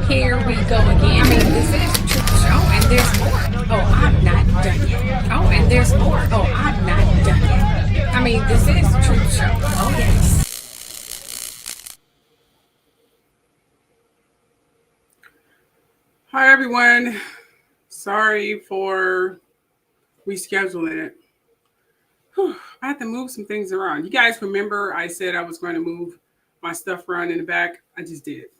Here we go again. I mean, this is the truth show, and there's more. Oh, I'm not done yet. Oh, and there's more. Oh, I'm not done yet. I mean, this is the truth show. Oh, yes. Hi, everyone. Sorry for rescheduling it. I had to move some things around. You guys remember I said I was going to move my stuff around in the back? I just did it.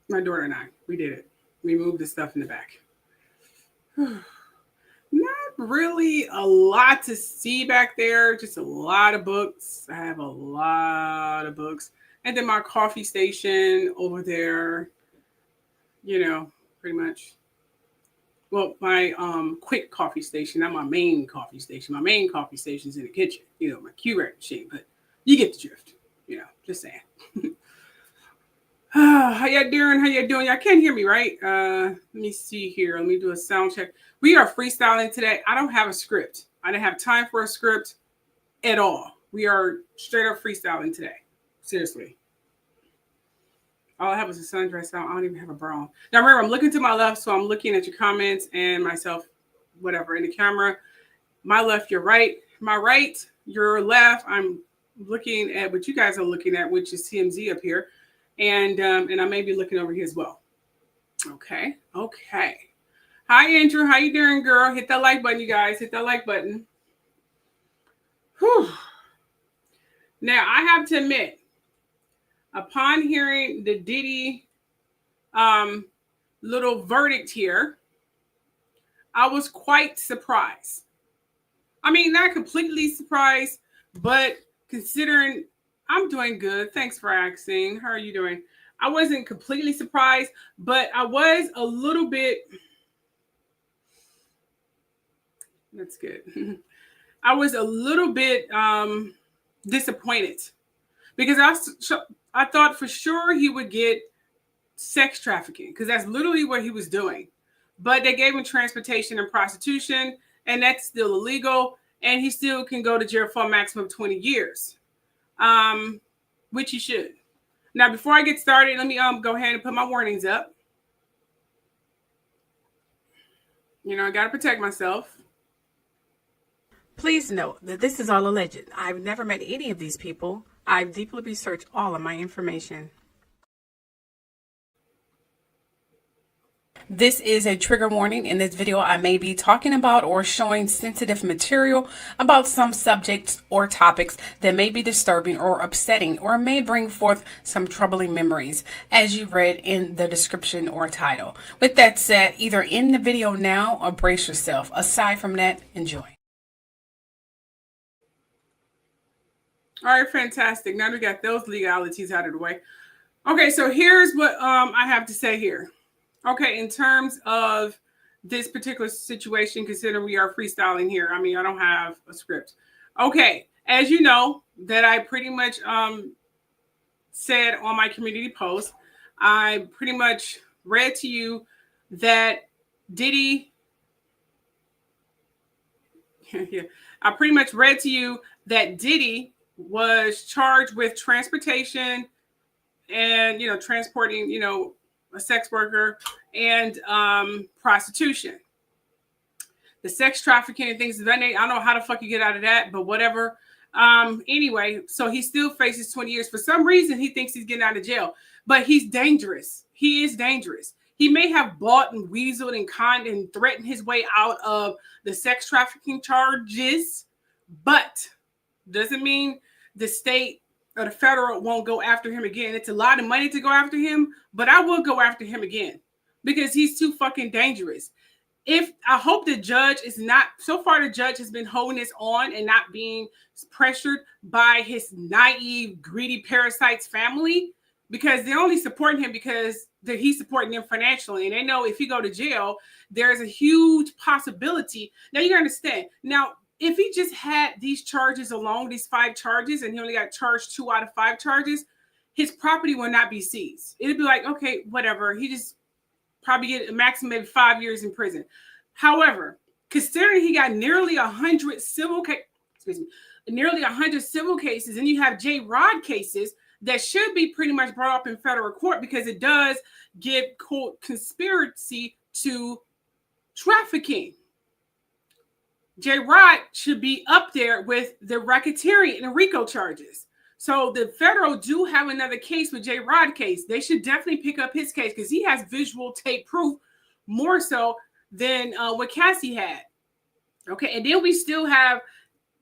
My daughter and I, we did it. We moved the stuff in the back. Not really a lot to see back there, just a lot of books. I have a lot of books. And then my coffee station over there, you know, pretty much. Well, my quick coffee station, not my main coffee station. My main coffee station is in the kitchen, you know, my Keurig machine, but you get the drift, you know, just saying. How y'all doing? How y'all doing? Y'all can't hear me, right? Let me see here. Let me do a sound check. We are freestyling today. I don't have a script. I didn't have time for a script at all. We are straight up freestyling today. Seriously. All I have is a sundress out. I don't even have a bra on. Now remember, I'm looking to my left, so I'm looking at your comments and myself, whatever, in the camera. My left, your right. My right, your left. I'm looking at what you guys are looking at, which is TMZ up here. And I may be looking over here as well. Okay. Hi, Andrew. How you doing, girl? Hit that like button, you guys. Hit that like button. Whew. Now, I have to admit, upon hearing the Diddy little verdict here, I was quite surprised. I mean, not completely surprised, but considering I'm doing good. Thanks for asking. How are you doing? I wasn't completely surprised, but I was a little bit. That's good. I was a little bit disappointed because I thought for sure he would get sex trafficking because that's literally what he was doing. But they gave him transportation and prostitution, and that's still illegal. And he still can go to jail for a maximum of 20 years. Which he should. Now, before I get started, let me go ahead and put my warnings up. You know, I got to protect myself. Please note that this is all alleged. I've never met any of these people. I've deeply researched all of my information. This is a trigger warning. In this video, I may be talking about or showing sensitive material about some subjects or topics that may be disturbing or upsetting or may bring forth some troubling memories, as you read in the description or title. With that said, either end the video now or brace yourself. Aside from that, enjoy. All right, fantastic. Now we got those legalities out of the way. Okay, so here's what I have to say here. Okay, in terms of this particular situation, considering we are freestyling here, I mean, I don't have a script. Okay, as you know, that I pretty much said on my community post, I pretty much read to you that Diddy, I pretty much read to you that Diddy was charged with transportation and, you know, transporting, you know, a sex worker and prostitution. The sex trafficking and things of that nature. I don't know how the fuck you get out of that, but whatever. Anyway, so he still faces 20 years. For some reason, he thinks he's getting out of jail, but he's dangerous. He is dangerous. He may have bought and weaseled and conned and threatened his way out of the sex trafficking charges, but doesn't mean the state or the federal won't go after him again. It's a lot of money to go after him, but I will go after him again because he's too fucking dangerous. I hope the judge is not, so far the judge has been holding this on and not being pressured by his naive, greedy parasites family, because they're only supporting him because he's supporting them financially. And they know if he go to jail, there's a huge possibility. Now you understand. Now, if he just had these charges alone, these 5 charges, and he only got charged 2 out of 5 charges, his property will not be seized. It'd be like, okay, whatever. He just probably get a maximum maybe 5 years in prison. However, considering he got nearly 100 civil cases, and you have J. Rod cases, that should be pretty much brought up in federal court because it does give quote conspiracy to trafficking. J. Rod should be up there with the racketeering and RICO charges. So the federal do have another case with J. Rod case. They should definitely pick up his case because he has visual tape proof more so than what Cassie had. Okay, and then we still have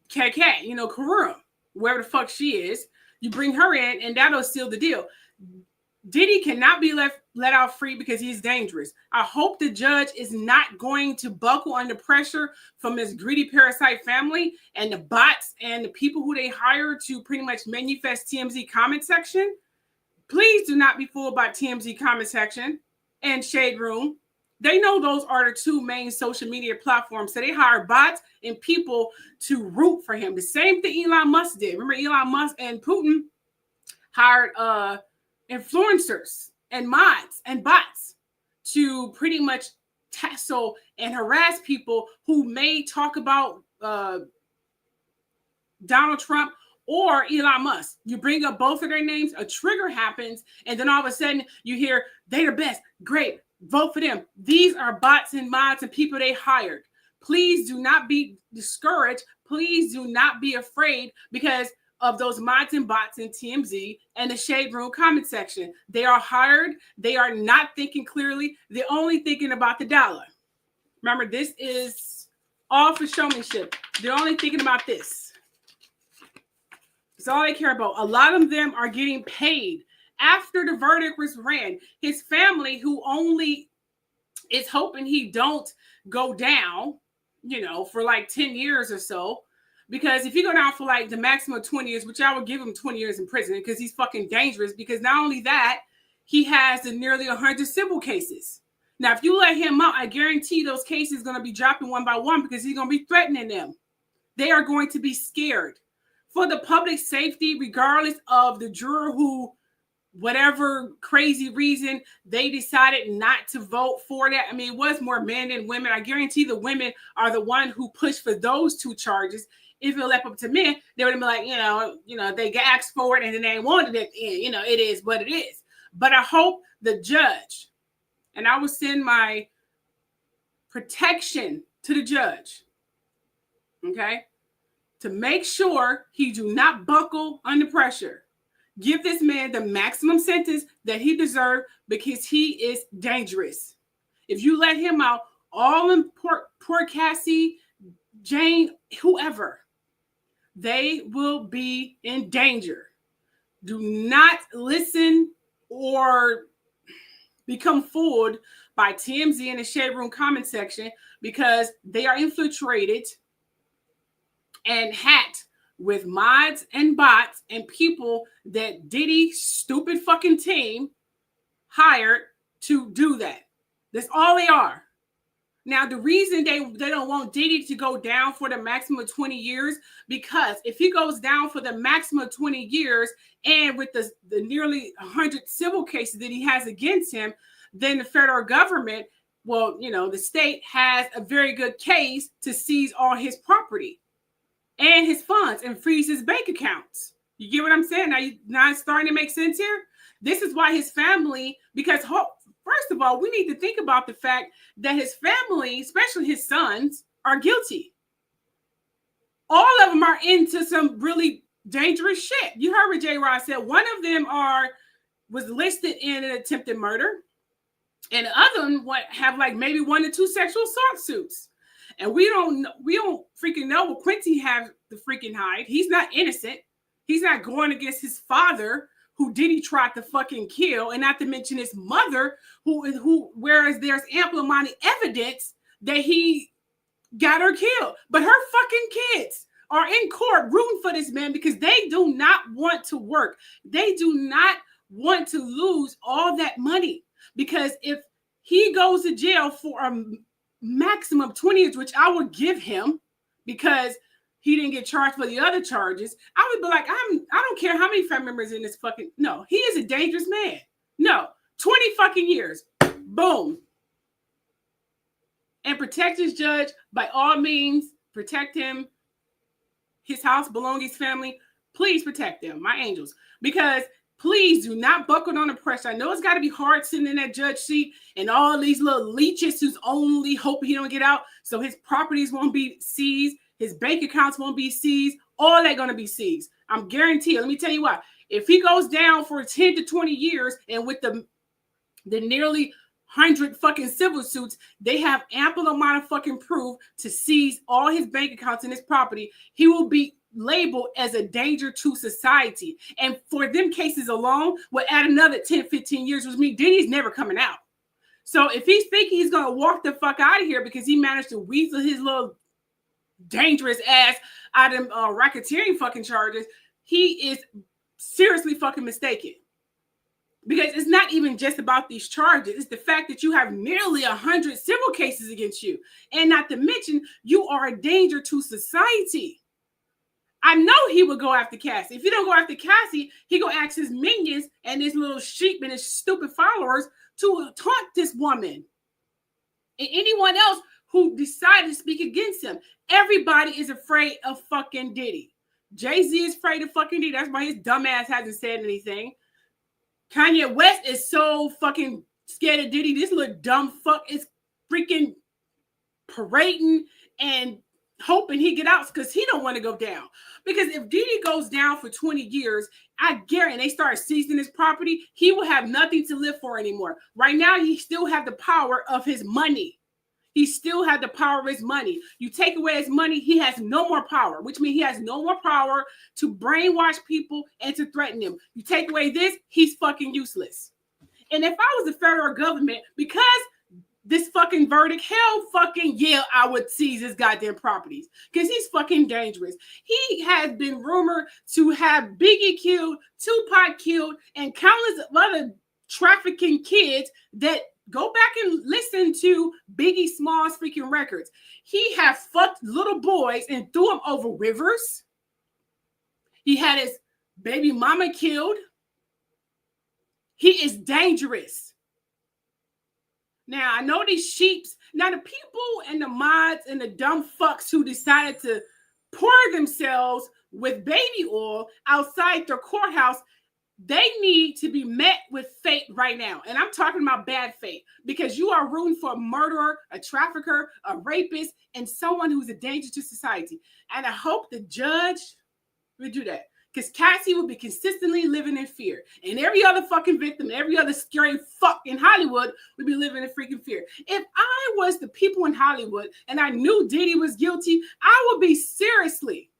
KK, you know, Karura, wherever the fuck she is. You bring her in, and that'll seal the deal. Diddy cannot be let out free because he's dangerous. I hope the judge is not going to buckle under pressure from his greedy parasite family and the bots and the people who they hire to pretty much manifest TMZ comment section. Please do not be fooled by TMZ comment section and Shade Room. They know those are the two main social media platforms. So they hire bots and people to root for him. The same thing Elon Musk did. Remember, Elon Musk and Putin hired influencers and mods and bots to pretty much tassel and harass people who may talk about Donald Trump or Elon Musk. You bring up both of their names, a trigger happens, and then all of a sudden you hear they're the best, great, vote for them. These are bots and mods and people they hired. Please do not be discouraged. Please do not be afraid because of those mods and bots in TMZ and the Shade Room comment section. They are hired. They are not thinking clearly. They're only thinking about the dollar. Remember, this is all for showmanship. They're only thinking about this. It's all they care about. A lot of them are getting paid. After the verdict was ran, his family, who only is hoping he don't go down, you know, for like 10 years or so, because if you go down for like the maximum 20 years, which I would give him 20 years in prison because he's fucking dangerous, because not only that, he has the nearly 100 civil cases. Now, if you let him out, I guarantee those cases are going to be dropping one by one because he's going to be threatening them. They are going to be scared. For the public safety, regardless of the juror who, whatever crazy reason, they decided not to vote for that. I mean, it was more men than women. I guarantee the women are the one who pushed for those two charges. If it left up to men, they would have been like, you know, they asked for it and then they wanted it in. You know, it is what it is. But I hope the judge, and I will send my protection to the judge, okay, to make sure he do not buckle under pressure. Give this man the maximum sentence that he deserved because he is dangerous. If you let him out, all in poor Cassie, Jane, whoever, they will be in danger. Do not listen or become fooled by TMZ in the Shade Room comment section because they are infiltrated and hacked with mods and bots and people that Diddy's stupid fucking team hired to do that. That's all they are. Now, the reason they don't want Diddy to go down for the maximum of 20 years, because if he goes down for the maximum of 20 years and with the nearly 100 civil cases that he has against him, then the federal government, well, you know, the state has a very good case to seize all his property and his funds and freeze his bank accounts. You get what I'm saying? Now it's starting to make sense here. This is why his family, because first of all, we need to think about the fact that his family, especially his sons, are guilty. All of them are into some really dangerous shit. You heard what J. Rod said. One of them was listed in an attempted murder, and the other one have like maybe 1 to 2 sexual assault suits. And we don't freaking know what Quincy have the freaking hide. He's not innocent. He's not going against his father, who Diddy tried to fucking kill, and not to mention his mother, who whereas there's ample amount of evidence that he got her killed. But her fucking kids are in court rooting for this man because they do not want to work. They do not want to lose all that money, because if he goes to jail for a maximum 20 years, which I would give him because he didn't get charged for the other charges, I would be like, I don't care how many family members in this fucking, no, he is a dangerous man. No, 20 fucking years. Boom. And protect his judge by all means. Protect him. His house, belongings, family. Please protect them, my angels. Because Please do not buckle on the pressure. I know it's got to be hard sitting in that judge seat and all these little leeches who's only hoping he don't get out. So his properties won't be seized. His bank accounts won't be seized. All that going to be seized. I'm guaranteed. Let me tell you why. If he goes down for 10 to 20 years and with the nearly 100 fucking civil suits, they have ample amount of fucking proof to seize all his bank accounts and his property. He will be labeled as a danger to society. And for them cases alone, will add another 10, 15 years, which means Diddy's never coming out. So if he's thinking he's going to walk the fuck out of here because he managed to weasel his little dangerous ass out of racketeering fucking charges, he is seriously fucking mistaken. Because it's not even just about these charges. It's the fact that you have nearly 100 civil cases against you. And not to mention, you are a danger to society. I know he would go after Cassie. If he don't go after Cassie, he go ask his minions and his little sheep and his stupid followers to taunt this woman. And anyone else who decided to speak against him. Everybody is afraid of fucking Diddy. Jay-Z is afraid of fucking Diddy. That's why his dumb ass hasn't said anything. Kanye West is so fucking scared of Diddy. This little dumb fuck is freaking parading and hoping he get out because he don't want to go down. Because if Diddy goes down for 20 years, I guarantee they start seizing his property, he will have nothing to live for anymore. Right now, he still have the power of his money. He still had the power of his money. You take away his money, he has no more power, which means he has no more power to brainwash people and to threaten them. You take away this, he's fucking useless. And if I was the federal government, because this fucking verdict, hell fucking yeah, I would seize his goddamn properties because he's fucking dangerous. He has been rumored to have Biggie killed, Tupac killed, and countless other trafficking kids that go back and listen to Biggie Small's freaking records. He had fucked little boys and threw them over rivers. He had his baby mama killed. He is dangerous. Now, I know these sheeps. Now, the people and the mods and the dumb fucks who decided to pour themselves with baby oil outside their courthouse, they need to be met with fate right now. And I'm talking about bad fate because you are rooting for a murderer, a trafficker, a rapist, and someone who's a danger to society. And I hope the judge would do that. Because Cassie would be consistently living in fear. And every other fucking victim, every other scary fuck in Hollywood would be living in freaking fear. If I was the people in Hollywood and I knew Diddy was guilty, I would be seriously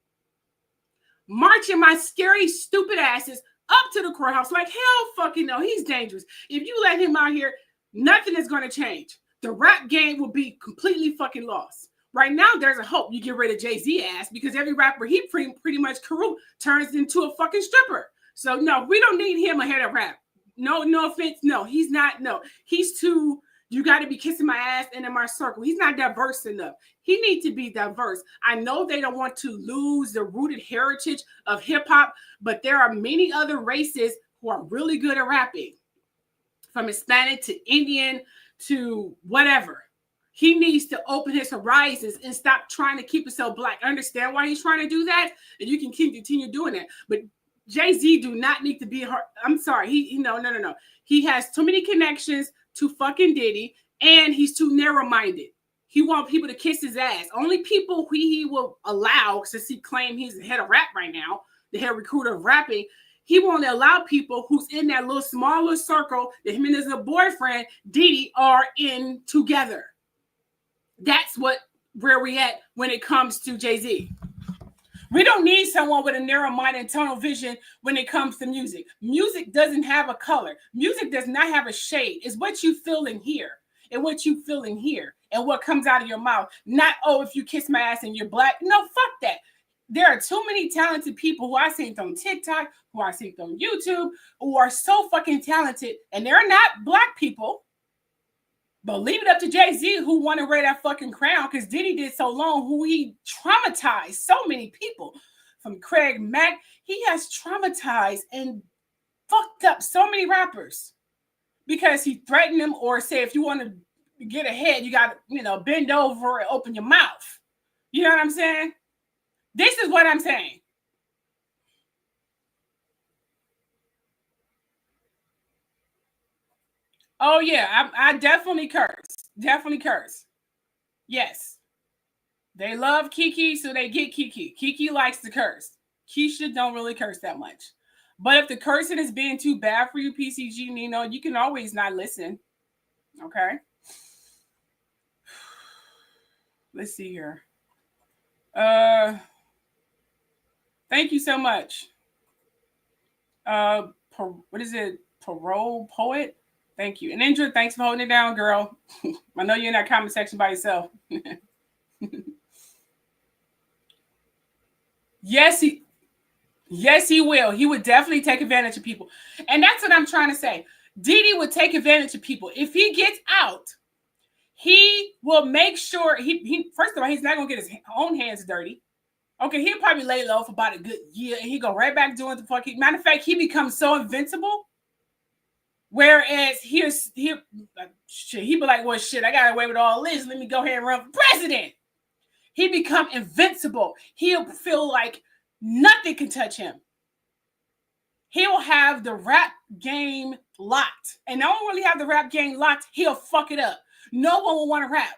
marching my scary, stupid asses up to the courthouse like, hell fucking no, he's dangerous. If you let him out here, nothing is going to change. The rap game will be completely fucking lost. Right now, there's a hope you get rid of Jay-Z ass because every rapper he pretty much turns into a fucking stripper. So no, we don't need him ahead of rap. No offense. No, he's not. No, he's too, you got to be kissing my ass and in my circle. He's not diverse enough. He needs to be diverse. I know they don't want to lose the rooted heritage of hip hop, but there are many other races who are really good at rapping. From Hispanic to Indian to whatever. He needs to open his horizons and stop trying to keep himself black. I understand why he's trying to do that, and you can continue doing that. But Jay-Z do not need to be hard. I'm sorry. No. He has too many connections to fucking Diddy, and he's too narrow-minded. He wants people to kiss his ass. Only people he will allow, since he claims he's the head of rap right now, the head recruiter of rapping, he won't allow people who's in that little smaller circle that him and his little boyfriend, Diddy, are in together. That's where we at when it comes to Jay-Z. We don't need someone with a narrow mind and tunnel vision when it comes to music. Music doesn't have a color. Music does not have a shade. It's what you feel in here and what you feel in here and what comes out of your mouth. Not, oh, if you kiss my ass and you're black. No, fuck that. There are too many talented people who I seen on TikTok, who I seen on YouTube, who are so fucking talented, and they're not black people. But leave it up to Jay-Z, who want to wear that fucking crown because Diddy did so long, who he traumatized so many people. From Craig Mack, he has traumatized and fucked up so many rappers because he threatened them or say, if you want to get ahead, you got to, bend over and open your mouth. You know what I'm saying? This is what I'm saying. Oh yeah, I definitely curse. Definitely curse. Yes. They love Kiki, so they get Kiki. Kiki likes to curse. Keisha don't really curse that much. But if the cursing is being too bad for you, PCG Nino, you can always not listen. Okay. Let's see here. Thank you so much. What is it? Parole poet. Thank you. And Indra, thanks for holding it down, girl. I know you're in that comment section by yourself. Yes, he will. He would definitely take advantage of people. And that's what I'm trying to say. Diddy would take advantage of people. If he gets out, he will make sure he first of all, he's not gonna get his own hands dirty. Okay, he'll probably lay low for about a good year and he go right back doing the fucking matter of fact, he becomes so invincible. Whereas he be like, well, shit, I got away with all this. Let me go ahead and run for president. He become invincible. He'll feel like nothing can touch him. He'll have the rap game locked. And not only have the rap game locked, he'll fuck it up. No one will want to rap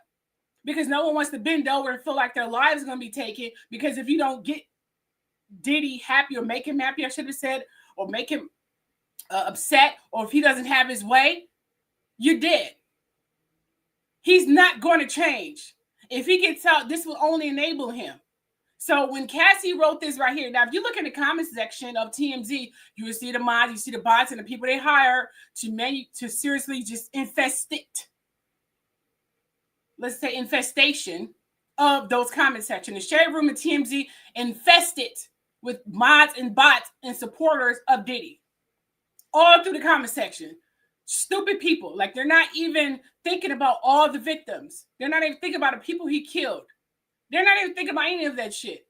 because no one wants to bend over and feel like their lives are going to be taken. Because if you don't get Diddy happy or make him happy, I should have said, or make him upset, or if he doesn't have his way, you're dead. He's not going to change. If he gets out, this will only enable him. So when Cassie wrote this right here, now if you look in the comment section of TMZ, you will see the mods, you see the bots, and the people they hire to seriously just let's say infestation of those comment section. The shade room of TMZ infested with mods and bots and supporters of Diddy. All through the comment section. Stupid people. Like they're not even thinking about all the victims. They're not even thinking about the people he killed. They're not even thinking about any of that shit.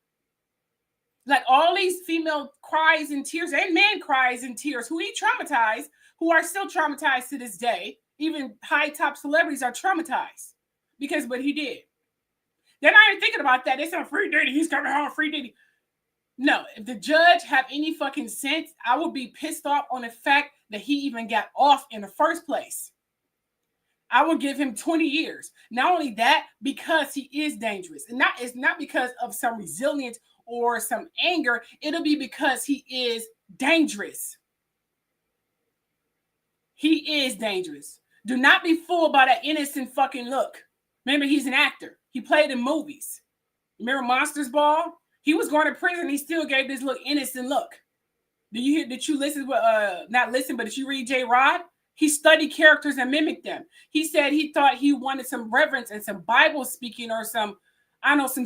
Like all these female cries in tears and men cries in tears who he traumatized, who are still traumatized to this day. Even high top celebrities are traumatized because what he did. They're not even thinking about that. They said free Diddy. He's coming home, free Diddy. No, if the judge have any fucking sense, I would be pissed off on the fact that he even got off in the first place. I will give him 20 years. Not only that, because he is dangerous. And it's not because of some resilience or some anger. It'll be because he is dangerous. He is dangerous. Do not be fooled by that innocent fucking look. Remember, he's an actor. He played in movies. Remember Monsters Ball? He was going to prison. He still gave this look innocent look. Did you listen? Not listen, but did you read J. Rod? He studied characters and mimicked them. He said he thought he wanted some reverence and some Bible speaking or some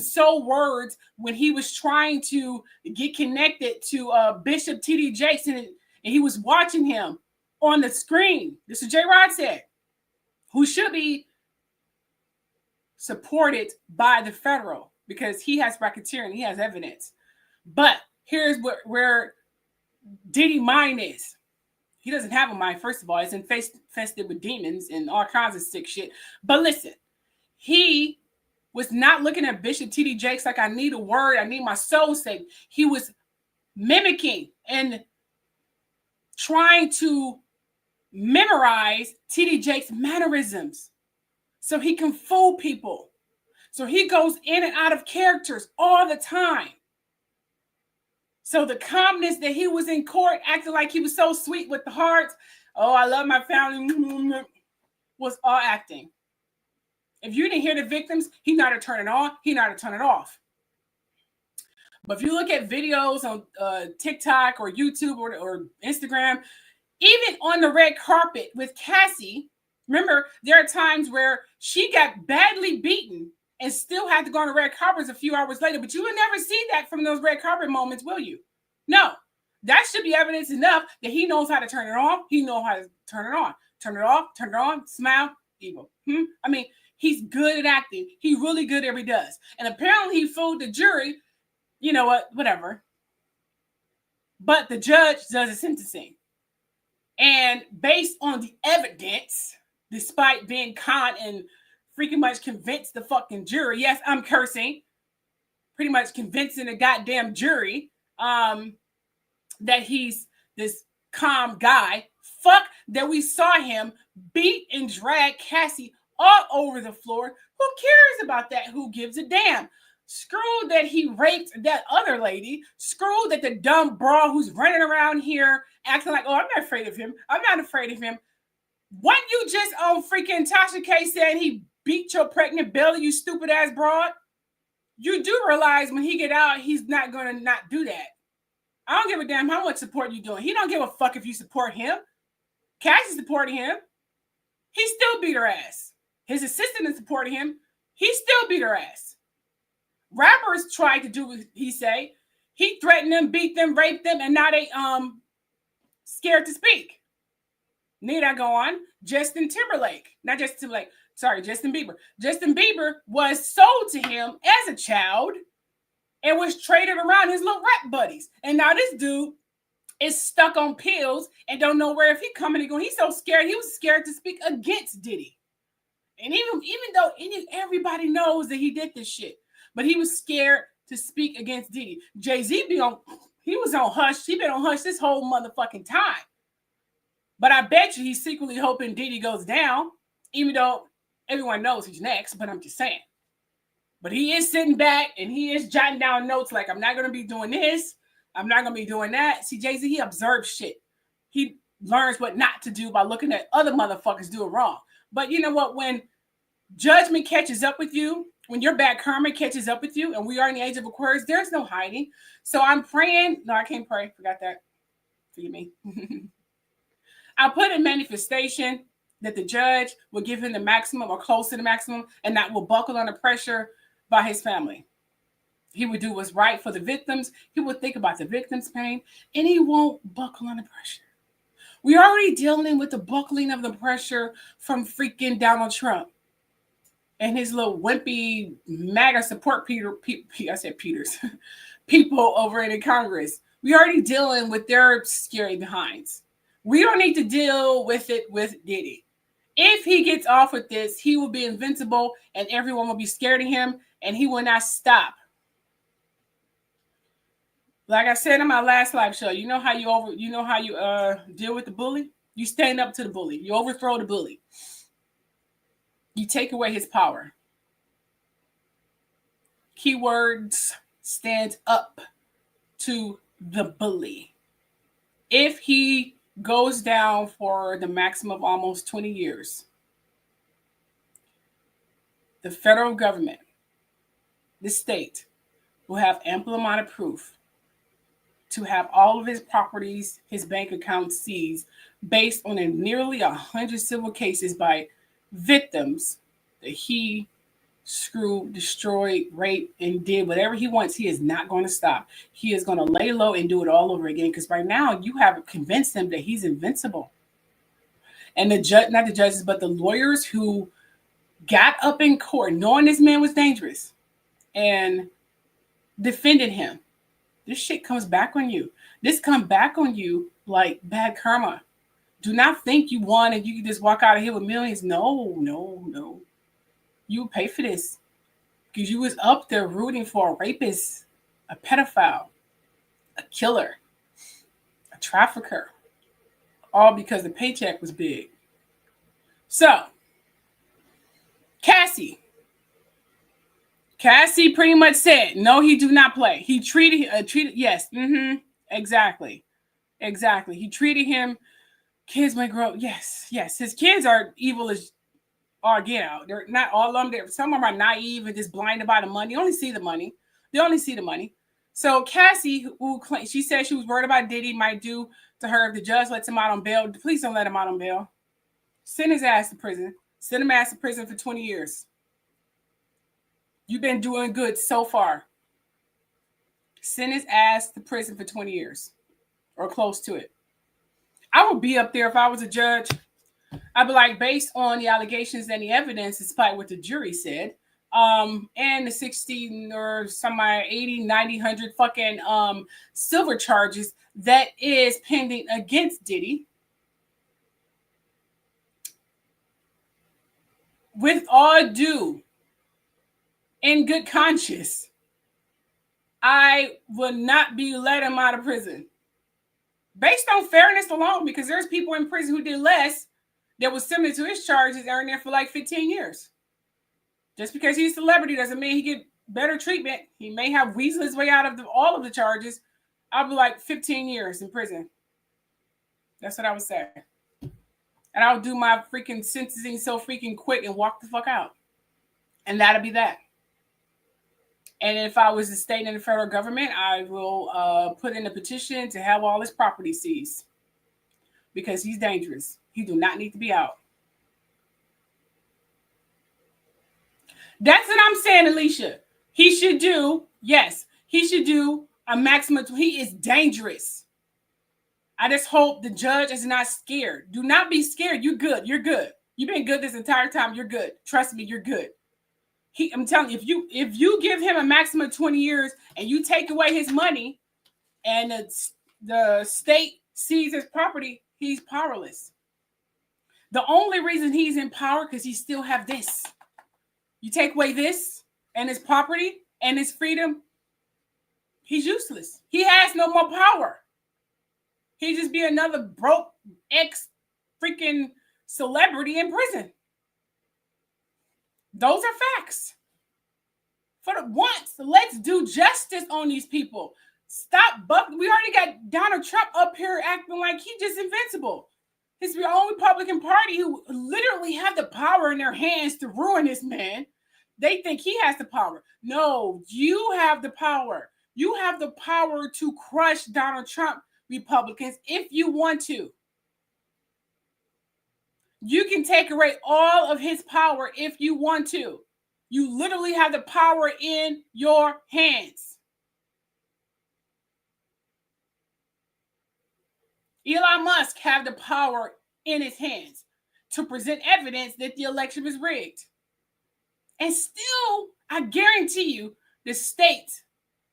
soul words when he was trying to get connected to Bishop T.D. Jakes, and he was watching him on the screen. This is J. Rod said, who should be supported by the federal because he has racketeering, he has evidence. But here's where Diddy mind is. He doesn't have a mind, first of all. It's infested with demons and all kinds of sick shit. But listen, he was not looking at Bishop T.D. Jakes like I need a word, I need my soul saved. He was mimicking and trying to memorize T.D. Jakes' mannerisms so he can fool people. So he goes in and out of characters all the time. So the calmness that he was in court, acting like he was so sweet with the hearts, oh, I love my family, was all acting. If you didn't hear the victims, he not to turn it on, he not to turn it off. But if you look at videos on TikTok or YouTube or Instagram, even on the red carpet with Cassie, remember, there are times where she got badly beaten and still had to go on the red carpet a few hours later. But you will never see that from those red carpet moments, will you? No. That should be evidence enough that he knows how to turn it on. He knows how to turn it on. Turn it off, turn it on, smile, evil. I mean, he's good at acting. He's really good at what he does. And apparently he fooled the jury. You know what? Whatever. But the judge does the sentencing. And based on the evidence, despite being conned and freaking much convinced the fucking jury. Yes, I'm cursing. Pretty much convincing the goddamn jury that he's this calm guy. fuck that we saw him beat and drag Cassie all over the floor. Who cares about that? Who gives a damn? Screw that he raped that other lady. Screw that the dumb bra who's running around here acting like, oh, I'm not afraid of him. I'm not afraid of him. What you just on freaking Tasha K saying he beat your pregnant belly, you stupid ass broad? You do realize when he get out, he's not going to not do that. I don't give a damn how much support you doing. He don't give a fuck if you support him. Cassie's supporting him. He still beat her ass. His assistant is supporting him. He still beat her ass. Rappers tried to do what he say. He threatened them, beat them, raped them, and now they scared to speak. Need I go on? Justin Timberlake. Not Justin Timberlake. Sorry, Justin Bieber. Justin Bieber was sold to him as a child and was traded around his little rap buddies. And now this dude is stuck on pills and don't know where if he coming and going. He's so scared. He was scared to speak against Diddy. And even though everybody knows that he did this shit, but he was scared to speak against Diddy. Jay-Z he was on hush. He been on hush this whole motherfucking time. But I bet you he's secretly hoping Diddy goes down, even though everyone knows he's next, but I'm just saying. But he is sitting back and he is jotting down notes like, I'm not going to be doing this. I'm not going to be doing that. See, Jay-Z, he observes shit. He learns what not to do by looking at other motherfuckers doing wrong. But you know what? When judgment catches up with you, when your bad karma catches up with you, and we are in the age of Aquarius, there's no hiding. So I'm praying. No, I can't pray. Forgot that. Forgive me. I put in manifestation that the judge will give him the maximum or close to the maximum and not will buckle under pressure by his family. He would do what's right for the victims. He would think about the victims' pain, and he won't buckle under pressure. We're already dealing with the buckling of the pressure from freaking Donald Trump and his little wimpy MAGA support people over in Congress. We're already dealing with their scary behinds. We don't need to deal with it with Diddy. If he gets off with this, he will be invincible and everyone will be scared of him and he will not stop. Like I said in my last live show, you know how you deal with the bully? You stand up to the bully. You overthrow the bully. You take away his power. Keywords, stand up to the bully. If he goes down for the maximum of almost 20 years, the federal government, the state, will have ample amount of proof to have all of his properties, his bank accounts seized based on nearly 100 civil cases by victims that he screwed, destroyed, raped, and did whatever he wants. He is not going to stop. He is going to lay low and do it all over again because right now you have convinced him that he's invincible. And the judge, not the judges, but the lawyers who got up in court knowing this man was dangerous and defended him. This shit comes back on you. This comes back on you like bad karma. Do not think you won and you can just walk out of here with millions. No. You pay for this because you was up there rooting for a rapist, a pedophile, a killer, a trafficker, all because the paycheck was big. So, Cassie pretty much said, no, he do not play. He treated, yes, exactly. He treated him, kids might grow up, yes. His kids are evil as all get out. They're not all of them. Some of them are naive and just blinded by the money. They only see the money. So Cassie, she said she was worried about Diddy might do to her if the judge lets him out on bail. Please don't let him out on bail. Send his ass to prison. Send him ass to prison for 20 years. You've been doing good so far. Send his ass to prison for 20 years or close to it. I would be up there if I was a judge. I'd be like, based on the allegations and the evidence, despite what the jury said, and the 60 or some 80, 90, 100 fucking silver charges that is pending against Diddy. With all due, in good conscience, I will not be let him out of prison. based on fairness alone, because there's people in prison who did less that was similar to his charges and are there for like 15 years. Just because he's a celebrity doesn't mean he get better treatment. He may have weaseled his way out of all of the charges. I'll be like 15 years in prison. That's what I would say. And I'll do my freaking sentencing so freaking quick and walk the fuck out. And that'll be that. And if I was the state and the federal government, I will put in a petition to have all his property seized. Because he's dangerous. He do not need to be out. That's what I'm saying, Alicia. He should do, yes, he should do a maximum. He is dangerous. I just hope the judge is not scared. Do not be scared. You're good. You're good. You've been good this entire time. You're good. Trust me, you're good. I'm telling you, if you give him a maximum of 20 years and you take away his money and the state sees his property, he's powerless. The only reason he's in power because he still have this. You take away this and his property and his freedom, he's useless. He has no more power. He'd just be another broke ex-freaking celebrity in prison. Those are facts. For the once, let's do justice on these people. Stop bucking. We already got Donald Trump up here acting like he's just invincible. It's the only Republican Party who literally have the power in their hands to ruin this man. They think he has the power. No, you have the power. You have the power to crush Donald Trump, Republicans, if you want to. You can take away all of his power if you want to. You literally have the power in your hands. Elon Musk have the power in his hands to present evidence that the election was rigged. And still, I guarantee you, the state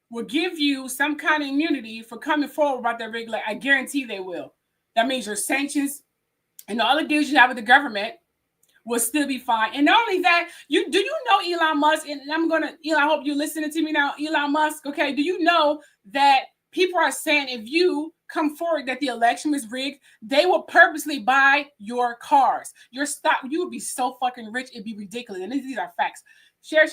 will give you some kind of immunity for coming forward about that rigged election. I guarantee they will. That means your sanctions and all the deals you have with the government will still be fine. And not only that, do you know Elon Musk? And Elon, I hope you're listening to me now, Elon Musk. Okay, do you know that people are saying if you come forward that the election was rigged, they will purposely buy your cars, your stock. You would be so fucking rich, it'd be ridiculous. And these are facts. Share.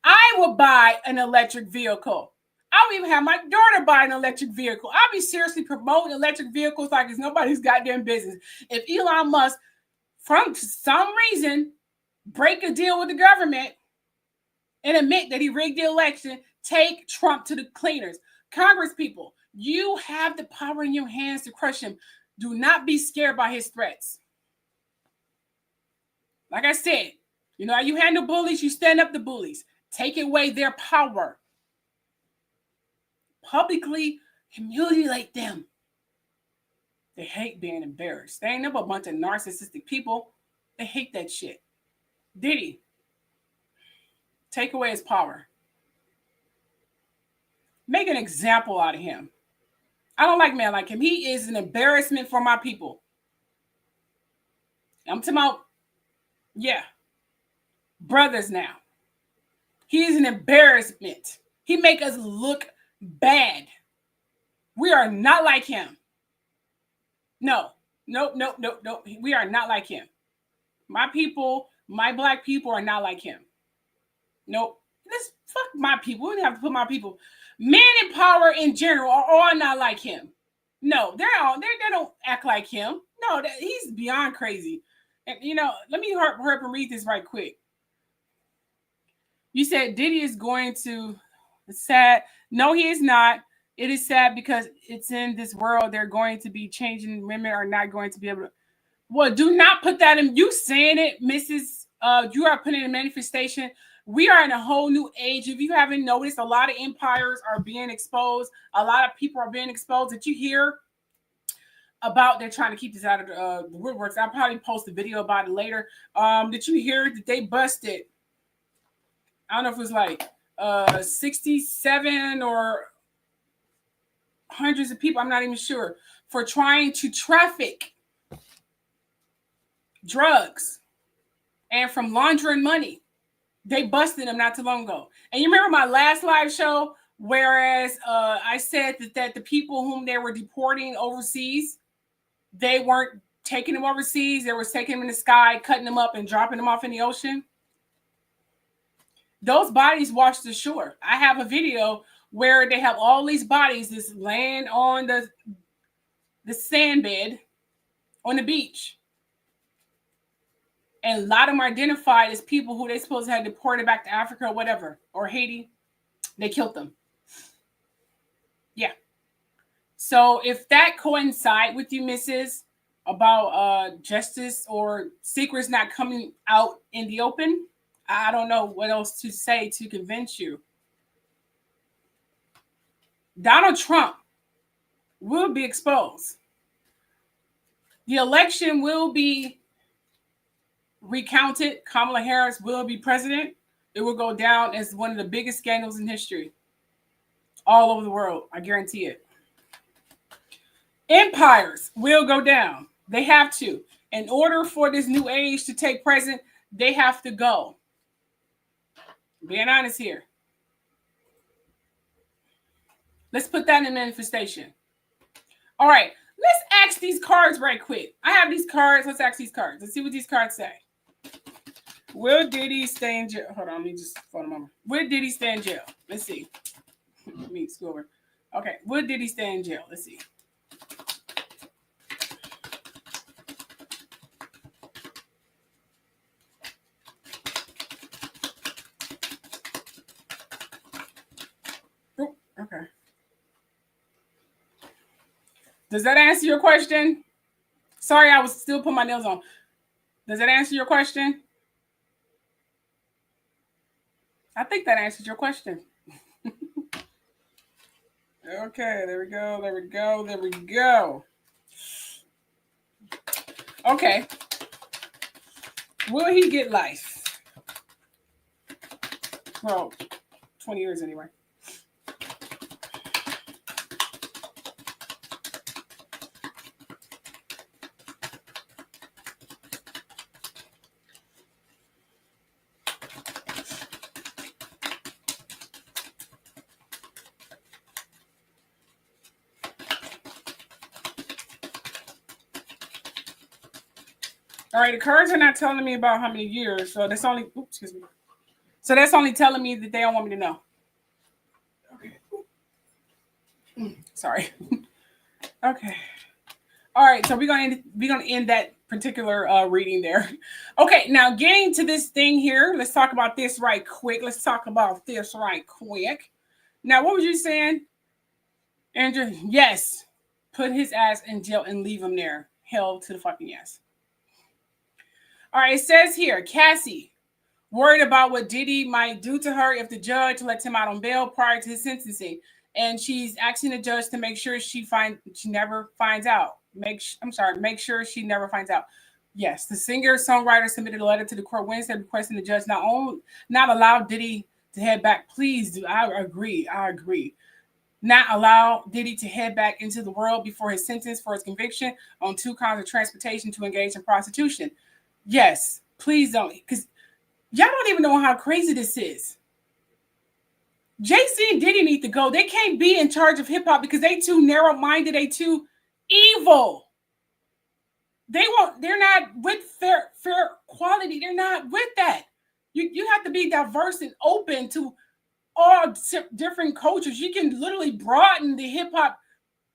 I will buy an electric vehicle. I'll even have my daughter buy an electric vehicle. I'll be seriously promoting electric vehicles like it's nobody's goddamn business. If Elon Musk, from some reason, break a deal with the government and admit that he rigged the election, take Trump to the cleaners. Congress people, you have the power in your hands to crush him. Do not be scared by his threats. Like I said, you know how you handle bullies, you stand up to bullies. Take away their power. Publicly humiliate them. They hate being embarrassed. They ain't never a bunch of narcissistic people. They hate that shit. Diddy, take away his power. Make an example out of him. I don't like men like him. He is an embarrassment for my people. I'm talking about, brothers now. He is an embarrassment. He make us look bad. We are not like him. No. We are not like him. My people, my black people are not like him. Nope. Let's fuck my people. We don't have to put my people. Men in power in general are all not like him. No, they don't act like him. No, he's beyond crazy. And let me hurry up and read this right quick. You said Diddy is going to. It's sad. No, he is not. It is sad because it's in this world. They're going to be changing. Women are not going to be able to. Well, do not put that in. You saying it, Mrs. You are putting in a manifestation. We are in a whole new age. If you haven't noticed, a lot of empires are being exposed. A lot of people are being exposed that you hear about. They're trying to keep this out of the woodworks. I'll probably post a video about it later. Did you hear that they busted? I don't know if it was like 67 or hundreds of people. I'm not even sure, for trying to traffic drugs and from laundering money. They busted them not too long ago. And you remember my last live show Whereas I said that the people whom they were deporting overseas, they weren't taking them overseas. They were taking them in the sky, cutting them up and dropping them off in the ocean. Those bodies washed ashore. I have a video where they have all these bodies just laying on the sand bed on the beach. And a lot of them are identified as people who they supposed to have deported back to Africa or whatever, or Haiti. They killed them. Yeah. So if that coincide with you, Mrs., about justice or secrets not coming out in the open, I don't know what else to say to convince you. Donald Trump will be exposed. The election will be recounted. Kamala Harris will be president. It will go down as one of the biggest scandals in history. All over the world. I guarantee it. Empires will go down. They have to. In order for this new age to take present, they have to go. Being honest here. Let's put that in manifestation. All right. Let's ask these cards right quick. I have these cards. Let's ask these cards. Let's see what these cards say. Will Diddy stay in jail? Hold on. Let me just phone a moment. Will Diddy stay in jail? Let's see. Let me scroll over. Okay. Will Diddy stay in jail? Let's see. Okay. Does that answer your question? Sorry, I was still putting my nails on. Does that answer your question? I think that answers your question. Okay, there we go. There we go. There we go. Okay. Will he get life? Well, 20 years anyway. All right, the cards are not telling me about how many years, so that's only, oops, excuse me. So that's only telling me that they don't want me to know. Okay. Sorry. Okay. All right, so we're gonna end that particular reading there. Okay, now getting to this thing here, let's talk about this right quick. Now, what was you saying, Andrew? Yes, put his ass in jail and leave him there. Hell to the fucking yes. All right, it says here, Cassie, worried about what Diddy might do to her if the judge lets him out on bail prior to his sentencing. And she's asking the judge to make sure she never finds out. Make sure she never finds out. Yes, the singer-songwriter submitted a letter to the court Wednesday requesting the judge not allow Diddy to head back. Please do. I agree. Not allow Diddy to head back into the world before his sentence for his conviction on 2 counts of transportation to engage in prostitution. Yes, please don't, because y'all don't even know how crazy this is. Jay-Z and Diddy need to go. They can't be in charge of hip-hop because they too narrow-minded, they too evil. They're not with fair quality. They're not with that. You have to be diverse and open to all different cultures. You can literally broaden the hip-hop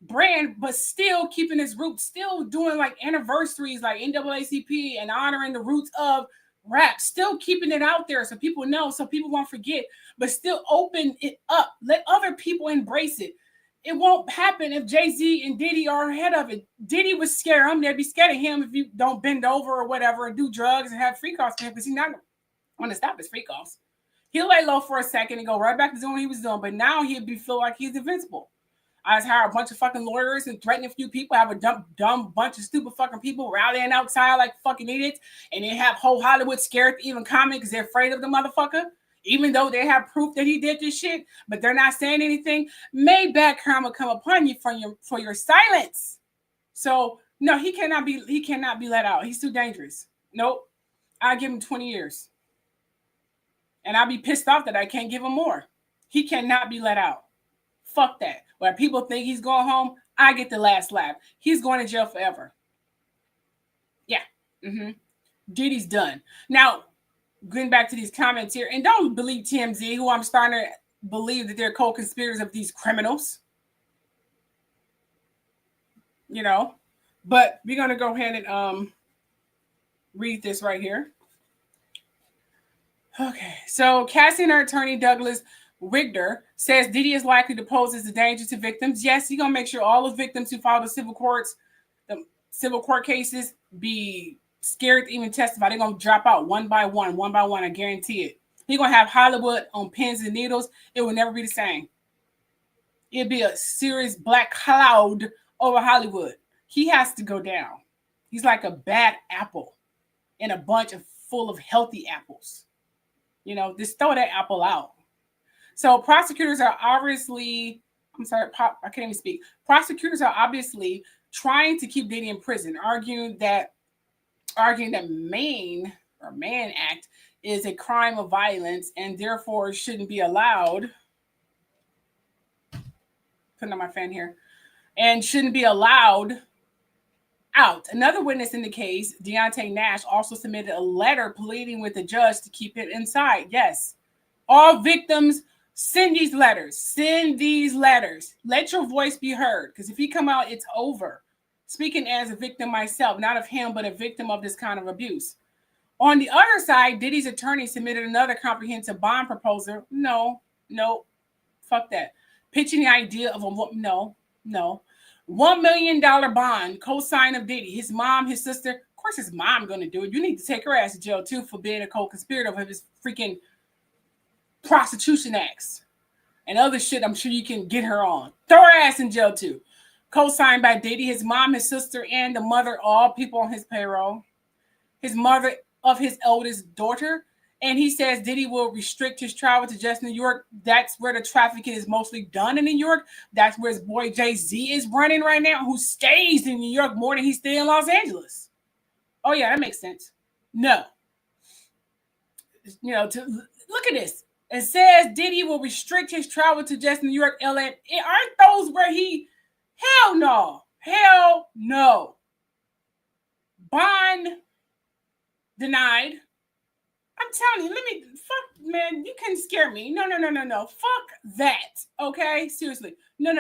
brand, but still keeping its roots, still doing like anniversaries like NAACP and honoring the roots of rap, still keeping it out there so people know, so people won't forget, but still open it up. Let other people embrace it. It won't happen if Jay-Z and Diddy are ahead of it. Diddy would scare him. They'd be scared of him if you don't bend over or whatever and do drugs and have free calls for him, because he's not going to stop his free calls. He'll lay low for a second and go right back to doing what he was doing, but now he'll feel like he's invincible. I just hire a bunch of fucking lawyers and threaten a few people, have a dumb bunch of stupid fucking people rallying outside like fucking idiots, and then have whole Hollywood scared to even comment because they're afraid of the motherfucker, even though they have proof that he did this shit, but they're not saying anything. May bad karma come upon you for your silence. So no, he cannot be let out. He's too dangerous. Nope. I give him 20 years. And I'll be pissed off that I can't give him more. He cannot be let out. Fuck that. Where people think he's going home, I get the last laugh. He's going to jail forever. Yeah. Diddy's done. Now, getting back to these comments here, and don't believe TMZ, who I'm starting to believe that they're co-conspirators of these criminals. You know, but we're going to go ahead and read this right here. Okay, so Cassie and her attorney, Douglas Wigder, says Diddy is likely to pose as a danger to victims. Yes, he's going to make sure all the victims who file the civil court cases, be scared to even testify. They're going to drop out one by one, I guarantee it. He's going to have Hollywood on pins and needles. It will never be the same. It'll be a serious black cloud over Hollywood. He has to go down. He's like a bad apple in a bunch of full of healthy apples. You know, just throw that apple out. So prosecutors are obviously, I can't even speak. Prosecutors are obviously trying to keep Diddy in prison, arguing that Mann Act is a crime of violence and therefore shouldn't be allowed. Putting on my fan here. And shouldn't be allowed out. Another witness in the case, Deontay Nash, also submitted a letter pleading with the judge to keep it inside. Yes. All victims, send these letters. Send these letters. Let your voice be heard. Because if he come out, it's over. Speaking as a victim myself, not of him, but a victim of this kind of abuse. On the other side, Diddy's attorney submitted another comprehensive bond proposal. No, fuck that. Pitching the idea of no. $1 million bond, co-sign of Diddy. His mom, his sister. Of course, his mom going to do it. You need to take her ass to jail, too, for being a co-conspirator of his freaking prostitution acts. And other shit I'm sure you can get her on. Throw her ass in jail, too. Co-signed by Diddy, his mom, his sister, and the mother, all people on his payroll. His mother of his eldest daughter. And he says Diddy will restrict his travel to just New York. That's where the trafficking is mostly done in New York. That's where his boy Jay-Z is running right now, who stays in New York more than he stays in Los Angeles. Oh, yeah, that makes sense. No. You know, look at this. It says Diddy will restrict his travel to just New York, LA. Aren't those where he... Hell no. Hell no. Bond denied. I'm telling you, fuck, man, you can scare me. No. Fuck that, okay? Seriously. No.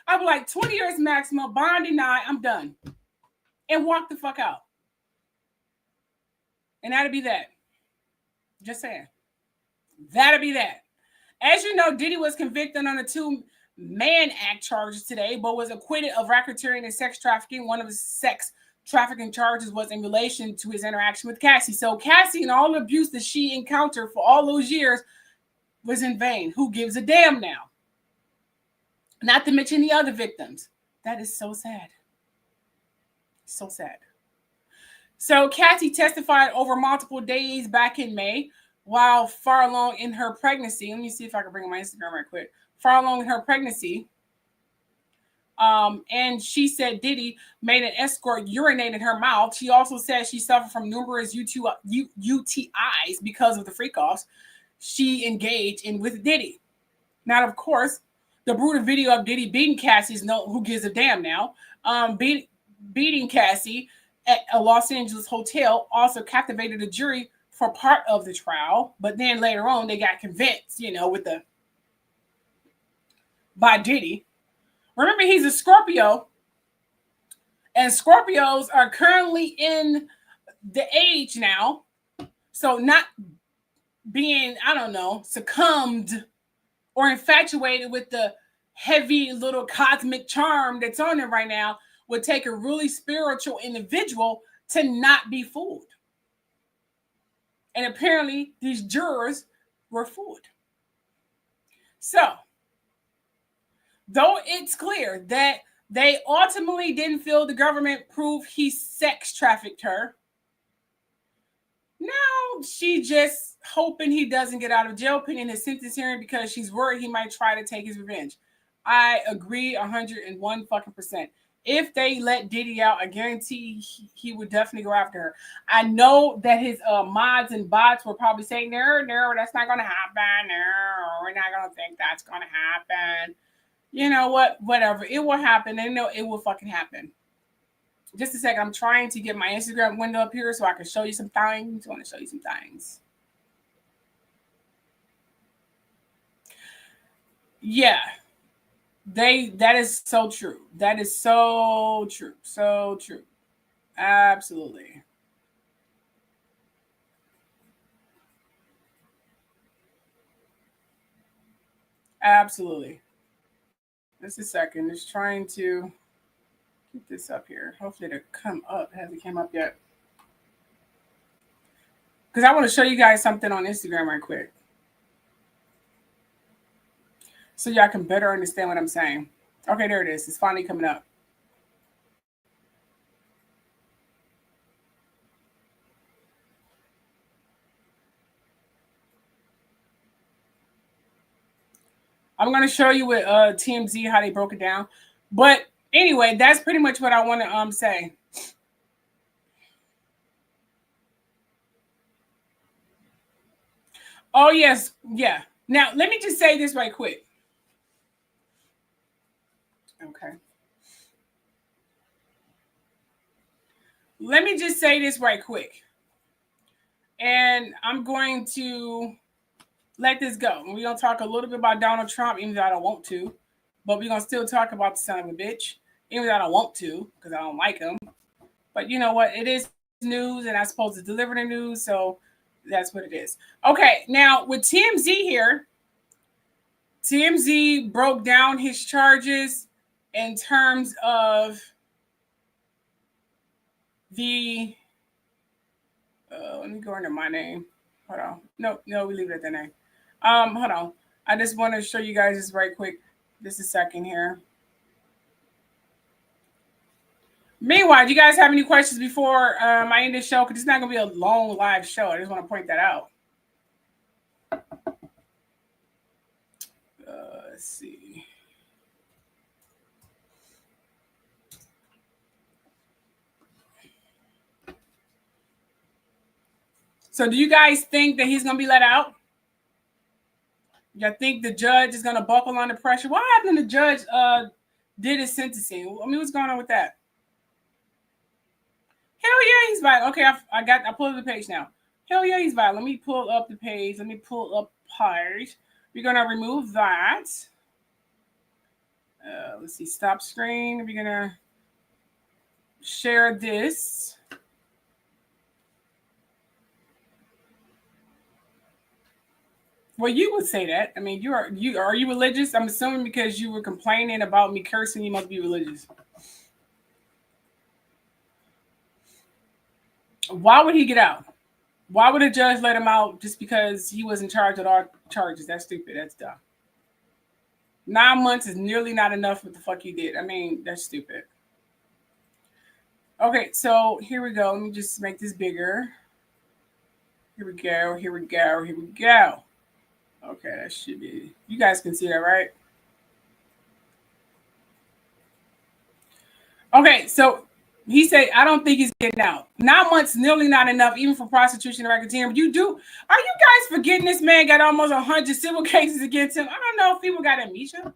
I'd be like 20 years maximum, bond denied, I'm done. And walk the fuck out. And that'd be that. Just saying. That'd be that. As you know, Diddy was convicted on the 2 Mann Act charges today, but was acquitted of racketeering and sex trafficking. One of his sex trafficking charges was in relation to his interaction with Cassie. So Cassie and all the abuse that she encountered for all those years was in vain. Who gives a damn now? Not to mention the other victims. That is so sad. So sad. So Cassie testified over multiple days back in May while far along in her pregnancy. Let me see if I can bring up my Instagram right quick. Far along in her pregnancy. And she said Diddy made an escort urinate in her mouth. She also said she suffered from numerous UTIs because of the freak-offs she engaged in with Diddy. Now, of course, the brutal video of Diddy beating Cassie is no who gives a damn now. Beating Cassie at a Los Angeles hotel also captivated the jury for part of the trial, but then later on they got convinced, by Diddy. Remember, he's a Scorpio, and Scorpios are currently in the age now. So not being, succumbed or infatuated with the heavy little cosmic charm that's on it right now would take a really spiritual individual to not be fooled. And apparently these jurors were fooled. So, though it's clear that they ultimately didn't feel the government proved he sex trafficked her, now she just hoping he doesn't get out of jail pending his sentence hearing because she's worried he might try to take his revenge. I agree 101 fucking percent. If they let Diddy out, I guarantee he would definitely go after her. I know that his mods and bots were probably saying, no, that's not going to happen. No, we're not going to think that's going to happen. You know what? Whatever. It will happen. They know it will fucking happen. Just a second. I'm trying to get my Instagram window up here so I can show you some things. I want to show you some things. Yeah. That is so true. That is so true. So true. Absolutely. Absolutely. Just a second. Just trying to get this up here. Hopefully it'll come up. It hasn't came up yet. Because I want to show you guys something on Instagram right quick. So y'all can better understand what I'm saying. Okay, there it is. It's finally coming up. I'm going to show you with TMZ how they broke it down. But anyway, that's pretty much what I want to say. Oh, yes. Yeah. Now, let me just say this right quick. Okay. Let me just say this right quick. And I'm going to let this go. We're going to talk a little bit about Donald Trump, even though I don't want to. But we're going to still talk about the son of a bitch, even though I don't want to, because I don't like him. But you know what? It is news, and I'm supposed to deliver the news, so that's what it is. Okay, now with TMZ here, TMZ broke down his charges in terms of the let me go into my name. Hold on. No, we leave it at the name. Hold on. I just want to show you guys this right quick. Just a second here. Meanwhile, do you guys have any questions before I end this show? Because it's not going to be a long live show. I just want to point that out. Let's see. So do you guys think that he's going to be let out? Y'all think the judge is going to buckle under pressure? What happened when the judge did his sentencing? I mean, what's going on with that? Hell yeah, he's violent. Okay, I pulled up the page now. Hell yeah, he's violent. Let me pull up the page. Let me pull up page. We're going to remove that. Let's see, stop screen. We're going to share this. Well, you would say that. I mean, are you religious? I'm assuming because you were complaining about me cursing, you must be religious. Why would he get out? Why would a judge let him out just because he was in charge of all charges? That's stupid. That's dumb. 9 months is nearly not enough what the fuck he did. I mean, that's stupid. Okay, so here we go. Let me just make this bigger. Here we go. Here we go. Here we go. Okay, that should be. You guys can see that, right? Okay, so he said, I don't think he's getting out. 9 months, nearly not enough, even for prostitution and racketeering. But you do. Are you guys forgetting this man got almost 100 civil cases against him? I don't know if people got amnesia.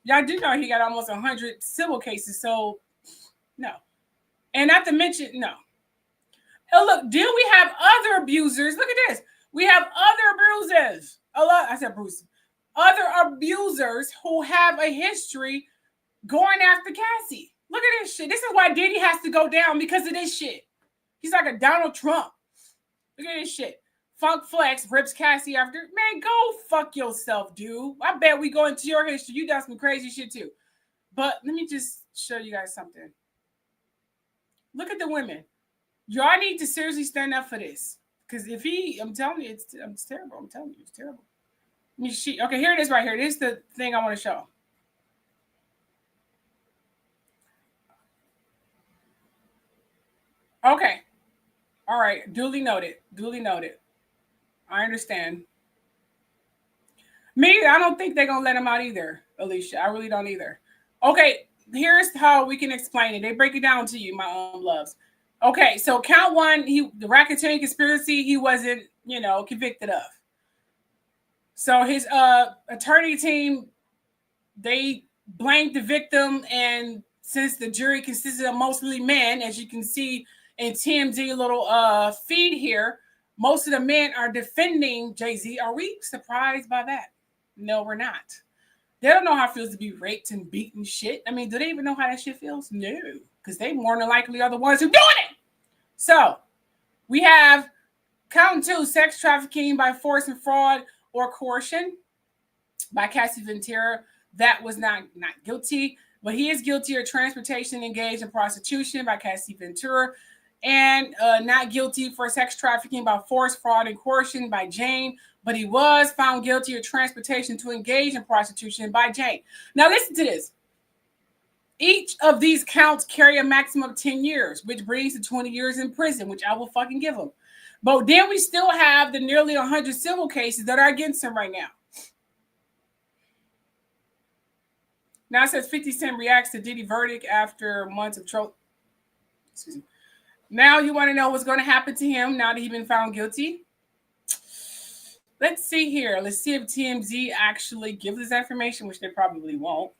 Y'all do know he got almost 100 civil cases. So, no. And not to mention, no. Oh, look, then we have other abusers. Look at this. We have other abusers. I said Bruce. Other abusers who have a history going after Cassie. Look at this shit. This is why Diddy has to go down because of this shit. He's like a Donald Trump. Look at this shit. Funk Flex rips Cassie after. Man, go fuck yourself, dude. I bet we go into your history. You got some crazy shit too. But let me just show you guys something. Look at the women. Y'all need to seriously stand up for this. Because if I'm telling you, it's terrible. I'm telling you, it's terrible. Okay, here it is right here. This is the thing I want to show. Okay. All right. Duly noted. Duly noted. I understand. Me, I don't think they're going to let him out either, Alicia. I really don't either. Okay. Here's how we can explain it. They break it down to you, my own loves. Okay. So count one, the racketeering conspiracy, he wasn't, convicted of. So his attorney team they blamed the victim, and since the jury consisted of mostly men, as you can see in TMZ little feed here, most of the men are defending Jay-Z. Are we surprised by that? No, we're not. They don't know how it feels to be raped and beaten shit. I mean, do they even know how that shit feels? No, because they more than likely are the ones who doing it. So we have count 2, sex trafficking by force and fraud or coercion by Cassie Ventura. That was not guilty, but he is guilty of transportation engaged in prostitution by Cassie Ventura, and not guilty for sex trafficking by force, fraud, and coercion by Jane, but he was found guilty of transportation to engage in prostitution by Jane. Now listen to this. Each of these counts carry a maximum of 10 years, which brings to 20 years in prison, which I will fucking give him. But then we still have the nearly 100 civil cases that are against him right now. Now it says 50 Cent reacts to Diddy verdict after months of trouble. Excuse me. Now you want to know what's going to happen to him now that he's been found guilty? Let's see here. Let's see if TMZ actually gives this information, which they probably won't.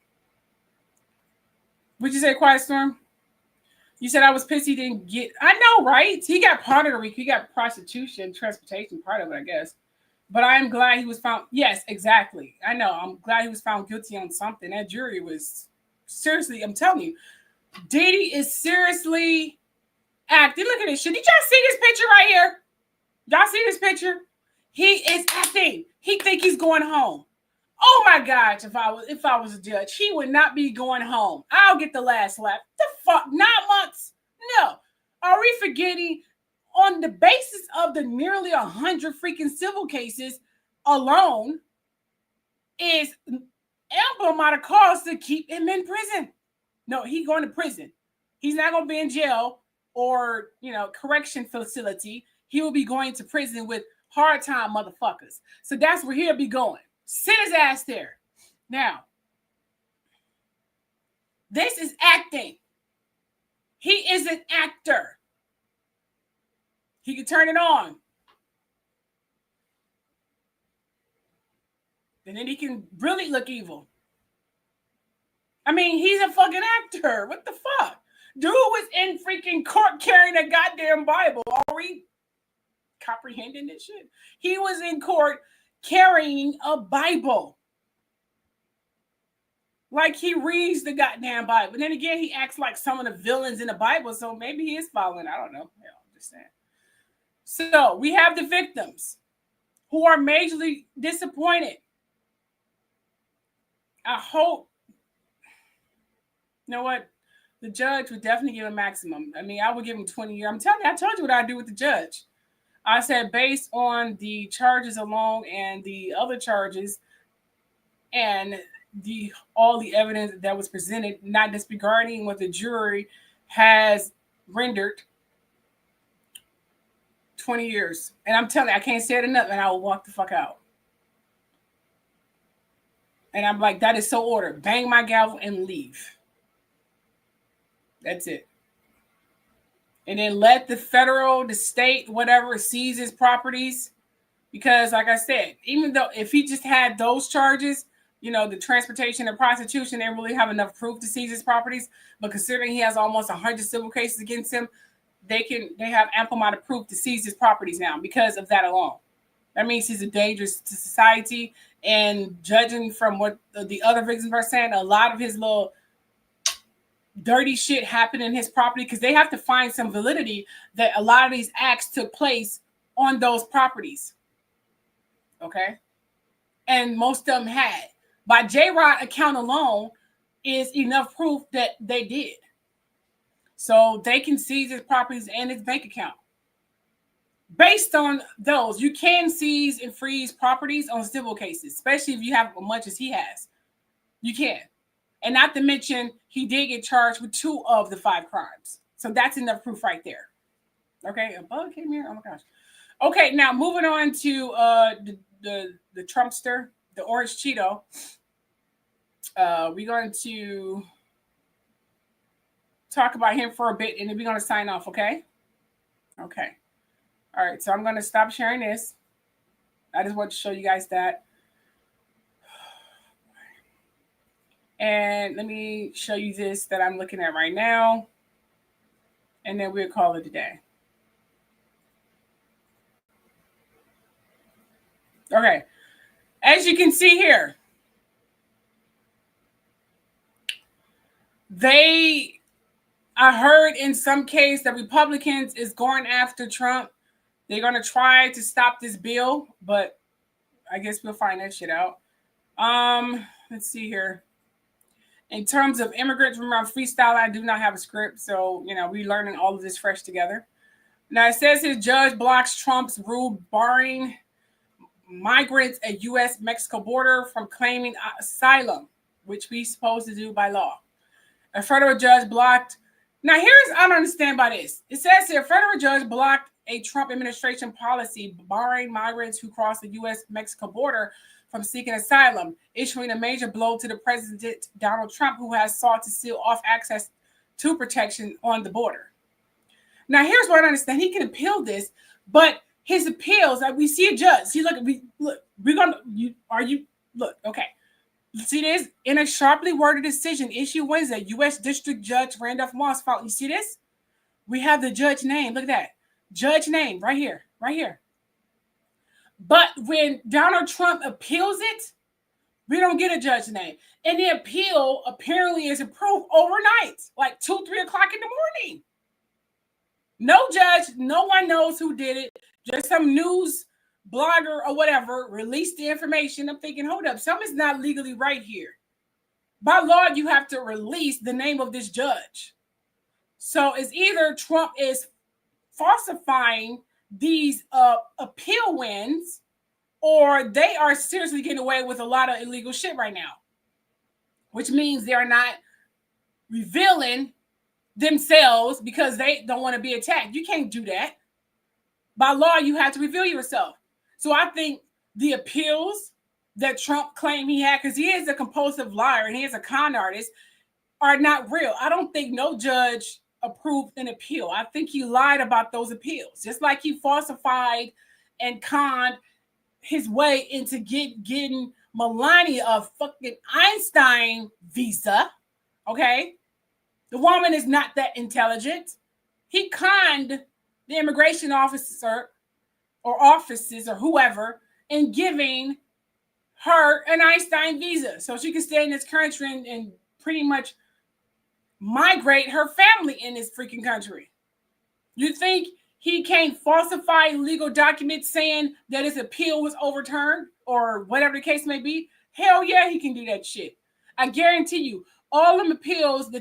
What'd you say, Quiet Storm? You said I was pissed he didn't get... I know, right? He got part of the week. He got prostitution, transportation, part of it, I guess. But I am glad he was found... Yes, exactly. I know. I'm glad he was found guilty on something. That jury was... Seriously, I'm telling you. Diddy is seriously acting. Look at this shit. Did y'all see this picture right here? Y'all see this picture? He is acting. He think he's going home. Oh my gosh, if I was a judge, he would not be going home. I'll get the last laugh. The fuck? 9 months? No. Are we forgetting on the basis of the nearly 100 freaking civil cases alone is ample amount of cause to keep him in prison? No, he's going to prison. He's not going to be in jail or, correction facility. He will be going to prison with hard time motherfuckers. So that's where he'll be going. Sit his ass there. Now, this is acting. He is an actor. He can turn it on. And then he can really look evil. I mean, he's a fucking actor. What the fuck? Dude was in freaking court carrying a goddamn Bible. Are we comprehending this shit? He was in court carrying a Bible. Like he reads the goddamn Bible. And then again, he acts like some of the villains in the Bible, so maybe he is following. I don't know. Yeah, I'm just saying. So we have the victims who are majorly disappointed. I hope, you know what? The judge would definitely give a maximum. I mean, I would give him 20 years. I'm telling you, I told you what I'd do with the judge. I said based on the charges alone and the other charges and all the evidence that was presented, not disregarding what the jury has rendered, 20 years. And I'm telling you, I can't say it enough, and I will walk the fuck out. And I'm like, that is so ordered. Bang my gavel and leave. That's it. And then let the federal, the state, whatever, seize his properties. Because like I said, even though if he just had those charges, the transportation and prostitution, they don't really have enough proof to seize his properties. But considering he has almost 100 civil cases against him, they have ample amount of proof to seize his properties now because of that alone. That means he's a danger to society. And judging from what the other victims are saying, a lot of his little dirty shit happened in his property because they have to find some validity that a lot of these acts took place on those properties. Okay? And most of them had. By J-Rod account alone is enough proof that they did. So they can seize his properties and his bank account. Based on those, you can seize and freeze properties on civil cases, especially if you have as much as he has. You can. And not to mention, he did get charged with 2 of the 5 crimes. So that's enough proof right there. Okay, a bug came here. Oh my gosh. Okay, now moving on to the Trumpster, the Orange Cheeto. We're going to talk about him for a bit, and then we're going to sign off, okay? Okay. All right, so I'm going to stop sharing this. I just want to show you guys that. And let me show you this that I'm looking at right now. And then we'll call it a day. Okay. As you can see here, I heard in some case that Republicans is going after Trump. They're going to try to stop this bill, but I guess we'll find that shit out. Let's see here. In terms of immigrants, remember I'm freestyling. I do not have a script, so we're learning all of this fresh together. Now it says his judge blocks Trump's rule barring migrants at U.S.-Mexico border from claiming asylum, which we supposed to do by law. A federal judge blocked. Now I don't understand by this. It says here, a federal judge blocked a Trump administration policy barring migrants who cross the U.S.-Mexico border from seeking asylum, issuing a major blow to the president, Donald Trump, who has sought to seal off access to protection on the border. Now, here's what I understand. He can appeal this, but his appeals, like we see a judge. See, okay. See this? In a sharply worded decision issued Wednesday, U.S. District Judge Randolph Moss filed. You see this? We have the judge name. Look at that. Judge name right here. Right here. But when Donald Trump appeals it, we don't get a judge name. And the appeal apparently is approved overnight, like 2, 3 o'clock in the morning. No judge, no one knows who did it. Just some news blogger or whatever released the information. I'm thinking, hold up, something's not legally right here. By law, you have to release the name of this judge. So it's either Trump is falsifying these appeal wins, or they are seriously getting away with a lot of illegal shit right now, which means they're not revealing themselves because they don't want to be attacked. You can't do that. By law, you have to reveal yourself. So I think the appeals that Trump claimed he had, because he is a compulsive liar and he is a con artist, are not real. I don't think no judge approved an appeal. I think he lied about those appeals, just like he falsified and conned his way into getting Melania a fucking Einstein visa. Okay? The woman is not that intelligent. He conned the immigration officer or offices or whoever in giving her an Einstein visa so she can stay in this country and pretty much migrate her family in this freaking country. You think he can't falsify legal documents saying that his appeal was overturned or whatever the case may be? Hell yeah, he can do that shit. I guarantee you, all them appeals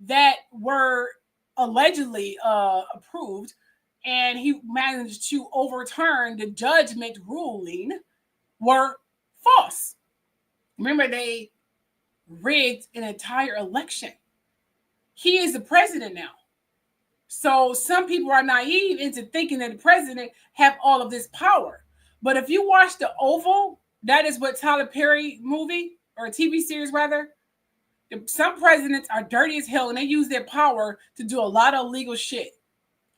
that were allegedly approved and he managed to overturn the judgment ruling were false. Remember, they rigged an entire election. He is the president now. So some people are naive into thinking that the president have all of this power. But if you watch The Oval, that is what Tyler Perry movie or a TV series rather. Some presidents are dirty as hell and they use their power to do a lot of illegal shit.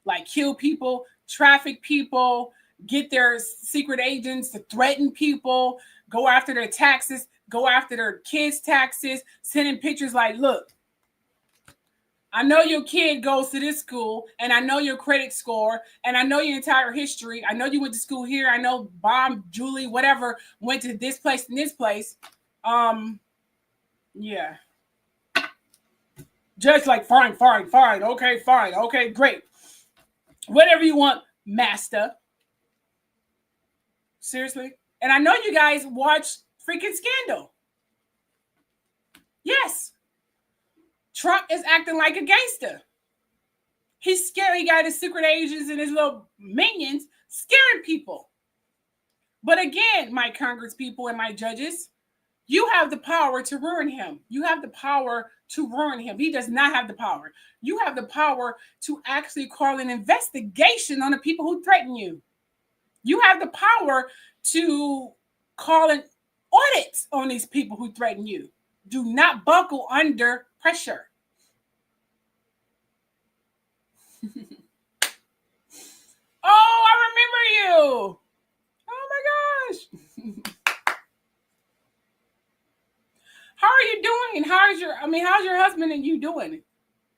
Like kill people, traffic people, get their secret agents to threaten people, go after their taxes, go after their kids' taxes, sending pictures like, look, I know your kid goes to this school, and I know your credit score, and I know your entire history. I know you went to school here. I know Bob, Julie, whatever, went to this place and this place. Yeah. Judge like, fine. Okay, fine. Okay, great. Whatever you want, master. Seriously? And I know you guys watch freaking Scandal. Yes. Trump is acting like a gangster. He's scared. He got his secret agents and his little minions scaring people. But again, my Congress people and my judges, you have the power to ruin him. You have the power to ruin him. He does not have the power. You have the power to actually call an investigation on the people who threaten you. You have the power to call an audit on these people who threaten you. Do not buckle under pressure. Oh, I remember you. Oh my gosh. How are you doing? How are mean, how's your husband and you doing?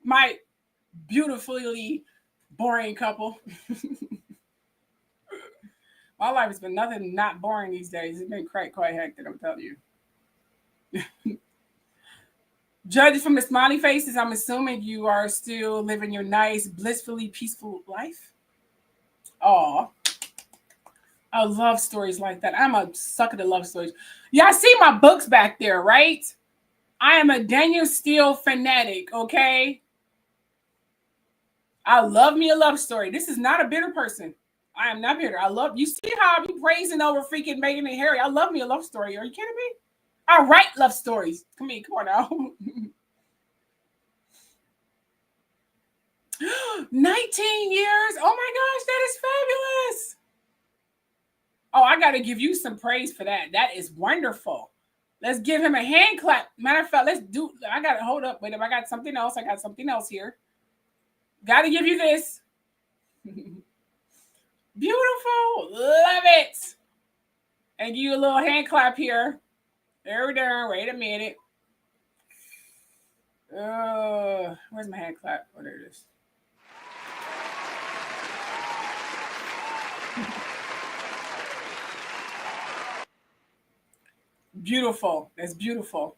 My beautifully boring couple. My life has been nothing not boring these days. It's been quite hectic, I'm telling you. Judging from the smiley faces, I'm assuming you are still living your nice, blissfully peaceful life. Aw. I love stories like that. I'm a sucker to love stories. Y'all see my books back there, right? I am a Daniel Steele fanatic, okay? I love me a love story. This is not a bitter person. I am not bitter. I love, you see how I be praising over freaking Meghan and Harry. I love me a love story. Are you kidding me? I write love stories. Come on now. 19 years. Oh my gosh, that is fabulous. Oh, I got to give you some praise for that. That is wonderful. Let's give him a hand clap. Matter of fact, I got to hold up. Wait, if I got something else, here. Got to give you this. Beautiful. Love it. And you a little hand clap here. There we go. Wait a minute. Where's my hand clap? Oh, there it is. Beautiful. That's beautiful.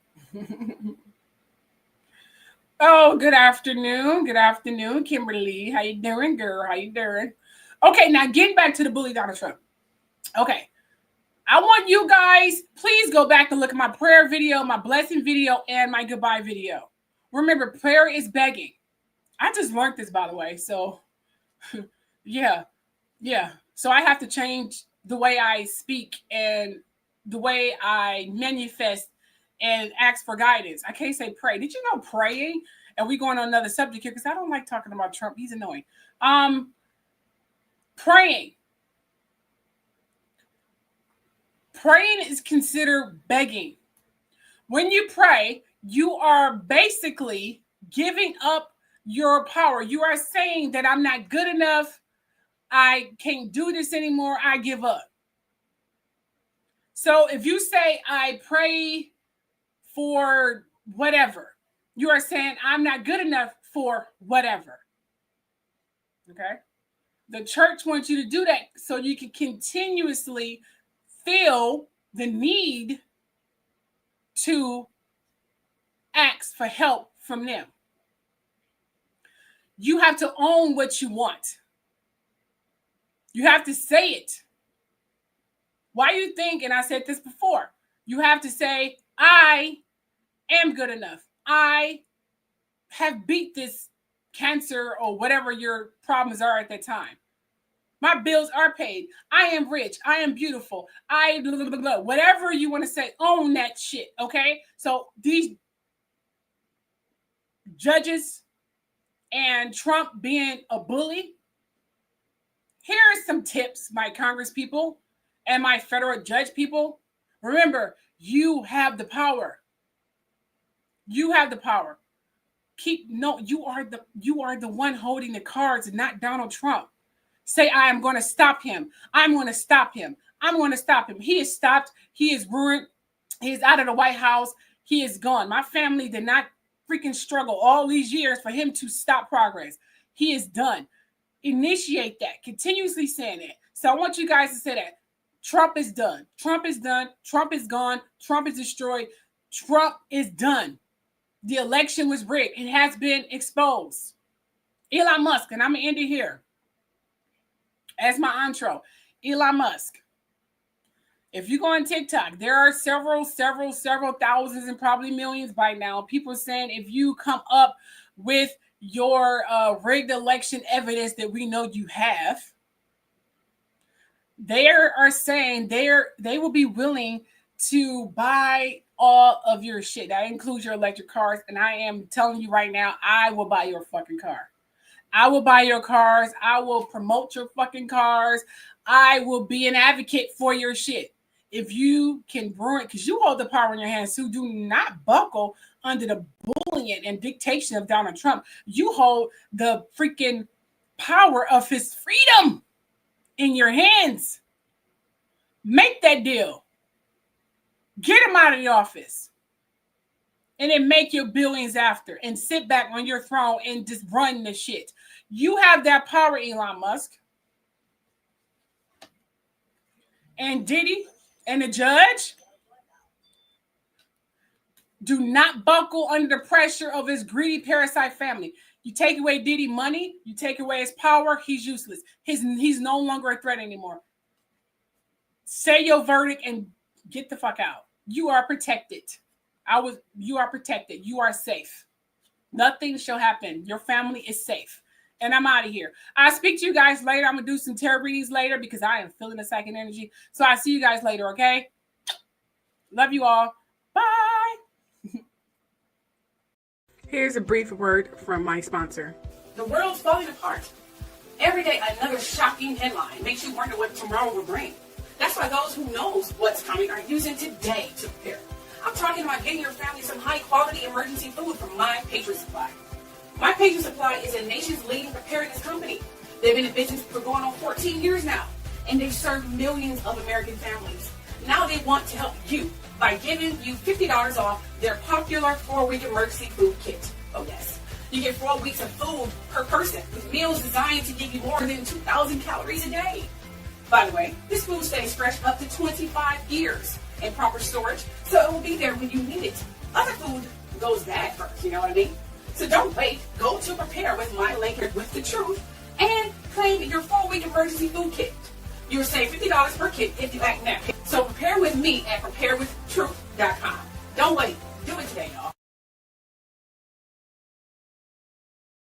Oh, good afternoon. Good afternoon, Kimberly. How you doing, girl? How you doing? Okay, now getting back to the bully Donald Trump. Okay. I want you guys, please go back and look at my prayer video, my blessing video, and my goodbye video. Remember, prayer is begging. I just learned this, by the way. So, yeah. So I have to change the way I speak and the way I manifest and ask for guidance. I can't say pray. Did you know praying? And we going on another subject here because I don't like talking about Trump. He's annoying. Praying. Praying is considered begging. When you pray, you are basically giving up your power. You are saying that I'm not good enough. I can't do this anymore. I give up. So if you say, I pray for whatever, you are saying, I'm not good enough for whatever. Okay? The church wants you to do that so you can continuously feel the need to ask for help from them. You have to own what you want. You have to say it. Why you think, and I said this before, you have to say, I am good enough. I have beat this cancer or whatever your problems are at that time. My bills are paid. I am rich. I am beautiful. I blah, blah, blah, blah. Whatever you want to say, own that shit, okay? So these judges and Trump being a bully, here are some tips, my Congress people and my federal judge people. Remember, you have the power. You have the power. You are the one holding the cards, not Donald Trump. Say, I am going to stop him. I'm going to stop him. I'm going to stop him. He is stopped. He is ruined. He is out of the White House. He is gone. My family did not freaking struggle all these years for him to stop progress. He is done. Initiate that. Continuously saying that. So I want you guys to say that. Trump is done. Trump is done. Trump is gone. Trump is destroyed. Trump is done. The election was rigged. It has been exposed. Elon Musk, and I'm going to end it here. As my intro, Elon Musk. If you go on TikTok, there are several thousands and probably millions by now. People saying if you come up with your rigged election evidence that we know you have, they are saying they will be willing to buy all of your shit. That includes your electric cars. And I am telling you right now, I will buy your fucking car. I will buy your cars. I will promote your fucking cars. I will be an advocate for your shit. If you can ruin, because you hold the power in your hands, so do not buckle under the bullying and dictation of Donald Trump. You hold the freaking power of his freedom in your hands. Make that deal. Get him out of the office. and then make your billions after and sit back on your throne and just run the shit. You have that power, Elon Musk. And Diddy and the judge do not buckle under the pressure of his greedy parasite family. You take away Diddy money, you take away his power, he's useless. He's no longer a threat anymore. Say your verdict and get the fuck out. You are protected. You are protected. You are safe. Nothing shall happen. Your family is safe. And I'm out of here. I'll speak to you guys later. I'm going to do some tarot readings later because I am feeling the psychic energy. So I'll see you guys later, okay? Love you all. Bye. Here's a brief word from my sponsor. The world's falling apart. Every day, another shocking headline makes you wonder what tomorrow will bring. That's why those who knows what's coming are using today to prepare. I'm talking about getting your family some high-quality emergency food from My Patriot Supply. My Patriot Supply is a nation's leading preparedness company. They've been in business for going on 14 years now, and they've served millions of American families. Now they want to help you by giving you $50 off their popular 4-week emergency food kit. Oh yes, you get 4 weeks of food per person with meals designed to give you more than 2,000 calories a day. By the way, this food stays fresh up to 25 years in proper storage, so it will be there when you need it. Other food goes bad first, you know what I mean? So don't wait. Go to prepare with my link with the truth and claim your 4-week emergency food kit. You'll save $50 per kit if you act now. So prepare with me at preparewithtruth.com. Don't wait. Do it today, y'all.